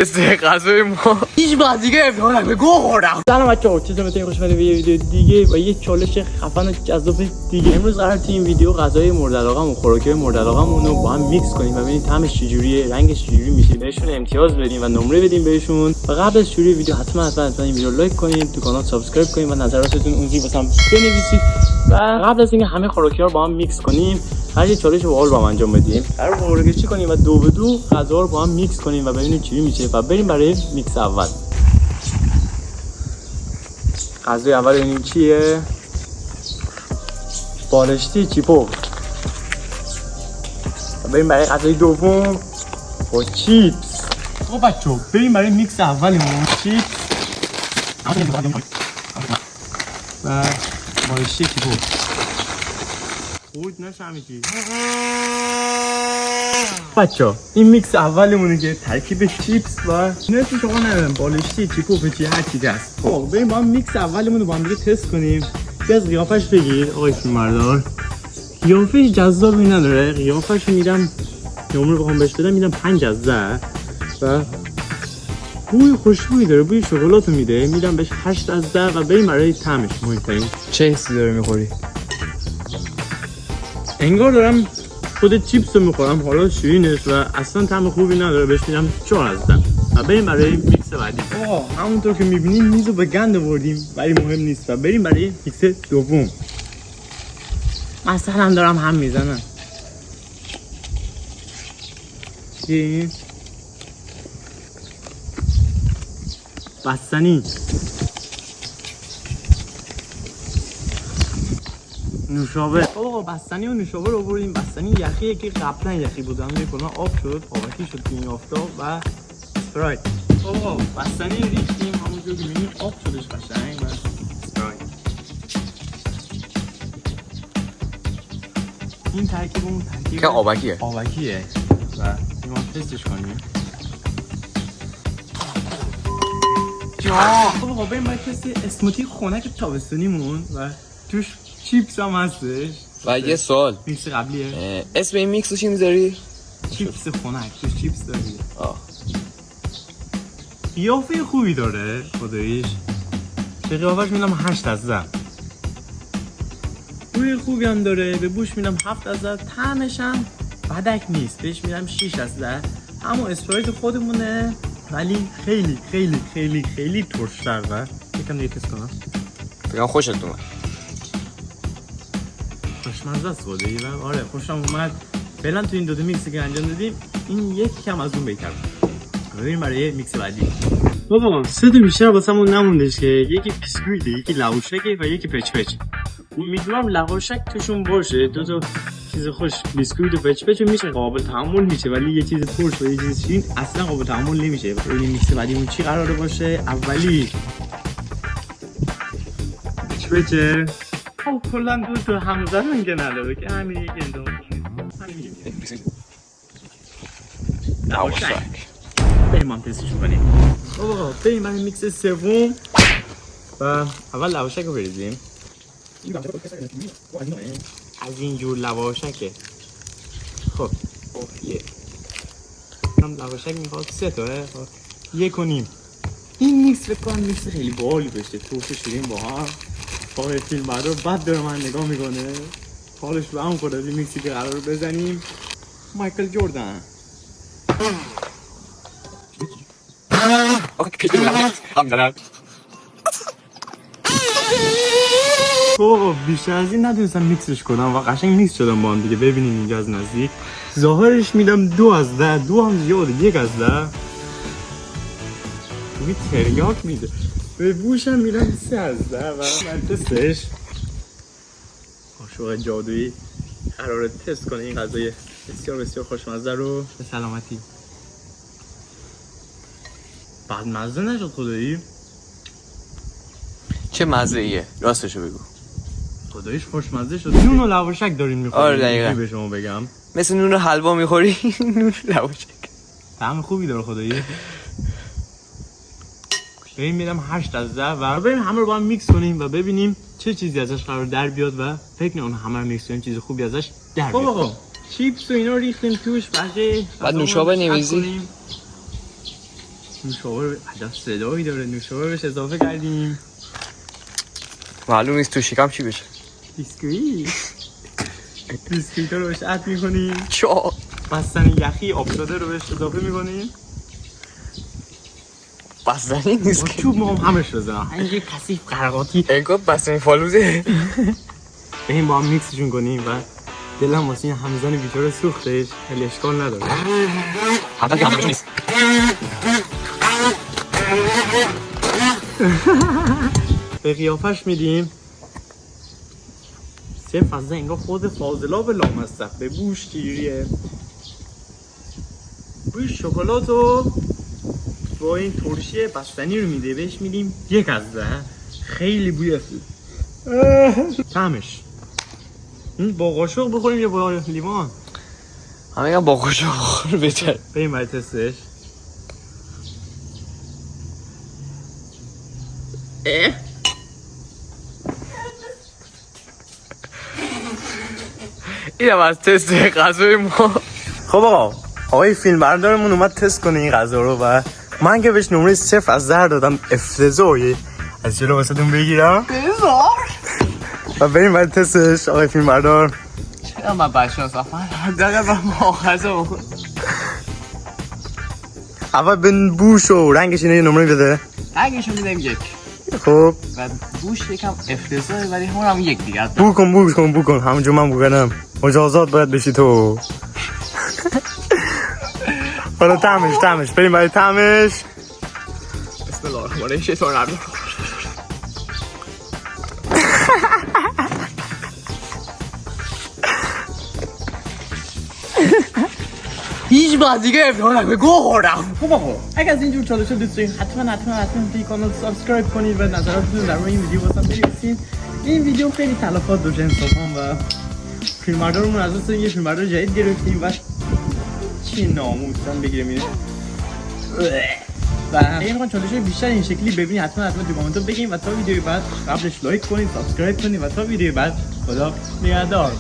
است غذای ما هیچ بازیگر ابتدا به گو خوردم. سلام بچه‌ها، چطورین؟ خوش اومدید به یه ویدیو دیگه و یه چالش خفن و جذاب دیگه. امروز قراره تو این ویدیو غذای مورد علاقه‌مون، خوراکای مورد علاقه‌مون رو با هم میکس کنیم و ببینیم طعمش چجوریه، رنگش چجوری میشه، بهشون امتیاز بدیم و نمره بدیم بهشون. و قبل از شروع ویدیو حتما این ویدیو رو لایک کنید، تو کانال سابسکرایب کنید و نظراتتون اونجوری واسم بنویسید. و قبل از اینکه همه خوراکی‌ها رو با هم میکس کنیم، هر یه چالش باحال با هم انجام بدیم. قرار خوراکی چی کنیم و دو به دو غذا رو با هم میکس کنیم و ببینیم چی میشه و بریم برای میکس اول. غذای اول این چیه؟ بالشتی چیپو. بریم برای غذای دوم با چیپس. خب بچه‌ها بریم برای میکس اولمون. چیپس و بالشتی چیپو. خود نشمیدی بچه‌ها، این میکس اولمونه که ترکیب چیپس و نوشی شما ندارم بالشتی چیپو فچی هر چی هست. خب بریم با هم میکس اولمون رو با هم دیگه تست کنیم. بیا از قیافش بگیر آقای فیلمبردار. قیافش جذابی نداره. قیافش میدم نمره بخوام بهش بدم میدم 5 از 10 و بوی خوشبویی داره، بوی شکلات میده، میدم بهش 8 از 10 و بریم برای طعمش. مهمترین چه حسی داره میخوری؟ انگار دارم خود چیپس رو میخورم، حالا شیرینش و اصلا طعم خوبی نداره، بهش میدم 4 از 10 و بریم برای میکس بعدی. همونطور که میبینید میزو به گند آوردیم ولی مهم نیست و بریم برای میکس دوم. مثلا دارم هم میزنم چی؟ بستنی نوشابه. آقا بستنی و نوشابه رو بردیم. بستنی یخیه که قبلا یخی بود، اما کلا آب شد، آبکی شد تو این آفتاب و اسپرایت. آقا بستنی ریختیم همونجور که می‌بینید آب شدش قشنگ و اسپرایت. این ترکیب اون ترکیب که آبکیه و این ما تستش کنیم. آقا بریم برای تست اسموتی خنک تابستونیمون و توش چیپس هم هستش. و یه سوال، میکس قبلیه. اسم این میکس رو چی میذاری؟ چیپس خنک. توش چیپس داری. قیافه خوبی داره خداییش. به قیافش میدم 8 از 10. بوی خوبی هم داره، به بوش میدم 7 از 10. طعمش هم بدک نیست، بهش میدم 6 از 10. اما اسپرایت خودمونه ولی خیلی خیلی خیلی خیلی ترش‌تر و یکم دیگه تست کنم. بگم خوشت اومد؟ خوشمزه است خدایی و آره خوشم اومد. فعلا تو این دو میکسی که انجام دادیم این یک کم از اون بهتر بود. بریم برای میکس بعدی. بابا سه تا بیشتر واسمون نموندش که یکی بیسکویته، یکی لواشکه و یکی پچ پچ. میدونم لواشک توشون باشه، دو تا چیز خوش بیسکویت و پچ پچ میشه قابل تحمل میشه، ولی یه چیز ترش و یه چیز شیرین اصلا قابل تحمل نمیشه. ببینیم میکس بعدیمون چی قراره باشه. اولی پچ پچه. خب کلا دو تا هم زدن که نداره که همین یک انتخاب کنید. همین لواشک. بریم هم تستش کنیم. آقا بریم برای میکس سوم و اول لواشک رو بریزیم. از اینجور لواشکه. خب هم لواشک میخواد 3 تاه. خب 1.5. این میکس فکر کنم میکس خیلی باحالی بشه. توش شیرین با هم. آقای فیلمبردار بعد داره من نگاه میکنه. حالش به هم خورد از این میکسی که قرار بزنیم. مایکل جوردن. خب بیشتر از این نتونستم میکسش کنم و قشنگ میکس شدم با هم دیگه. ببینیم اینجا از نزدیک ظاهرش میدم 2 از 10. 2 هم زیاده، 1 از 10. بوی تریاک میده. به بوشم میدم 3 از 10 و من تستش عاشق جادویی قراره تست کنه این غذای بسیار بسیار خوشمزه رو. به سلامتی. بعد مزه نشد خدایی. چه مزه ایه؟ راستشو بگو. خداییش خوشمزه شد. نون و لواشک دارین میخورین. آره دقیقاً. به شما بگم مثل نون حلوا میخوری. نون لواشک طعم خوبی داره خدایی. بریم میدم 8 از 10 و بریم همه رو با هم میکس کنیم و ببینیم چه چیزی ازش قرار در بیاد و فکر کنم همه رو میکس کنیم چیز خوبی ازش در بیاد. آقا چیپس و اینا ریختیم توش، بقیه بعد نوشابه نمیزی. نوشابه عجب صدایی داره. نوشابه بهش اضافه کردیم. معلوم نیست تو شکم چی بشه. بیسکویت رو بهش اد میکنیم. چا بستنی یخی آبزاده رو بهش اضافه میکنیم. بستنی نیست با که چوب ما همش بزنم. اینجا کثیف قرقاتی. انگار بستنی فالوده. بریم با هم میکسشون کنیم و دلم واسه این همزن بیچاره سوختش. ولی اشکال نداره. حتی که همش نیست. به قیافش میدیم. سه فضا انگار خود فاضلاب لامصب به بوش گیریه. بوی شکلات رو با این ترشی بستنی رو میده. بهش میدیم یک از 10. خیلی بوی خوب. طعمش با قاشق بخوریم یا با لیوان؟ همه میگن با قاشق بخور بهتر. بریم برای تستش. اینم از تست غذای ما. خب آقای فیلم بردارمون اومد تست کنه این غذا رو و من که بهش نمره 0 از 10 دادم. افتضاحی. از جلو واسهتون بگیرم و بریم برای تستش. آقای فیلم بردار چرا من بچه هستم دقیقا با ما غذا بخور. اول به بوش و رنگش اینه یه نمره بده. رنگشو میدم 1 خب و بوش یکم افتضاحه ولی همونم 1 دیگه. بو کن همونجا من بو کردم. مجازات باید بشی تو. حالا طعمش بریم برای طعمش. بسم الله الرحمن الرحیم. شیطان الرجیم. هیچ بازیگه ابداع نکنه. گو خوردم. خب آقا اگه از اینجور چالش دوست دارین حتما توی کانال سابسکرایب کنید و نظراتتون در مورد این ویدیو واسم بنویسین. این ویدیو خیلی تلفات داشت انصافا و فیلمبردارمون از اصلا یه فیلمبردار جدید گرفتیم و چی ناموسن بگیرم اینه. و اگه میخوان چالش بیشتر این شکلی ببینید حتما تو کامنت بگین و تا ویدیوی بعد قبلش لایک کنید، سابسکرایب کنید و تا ویدیوی بعد خدا نگهدار.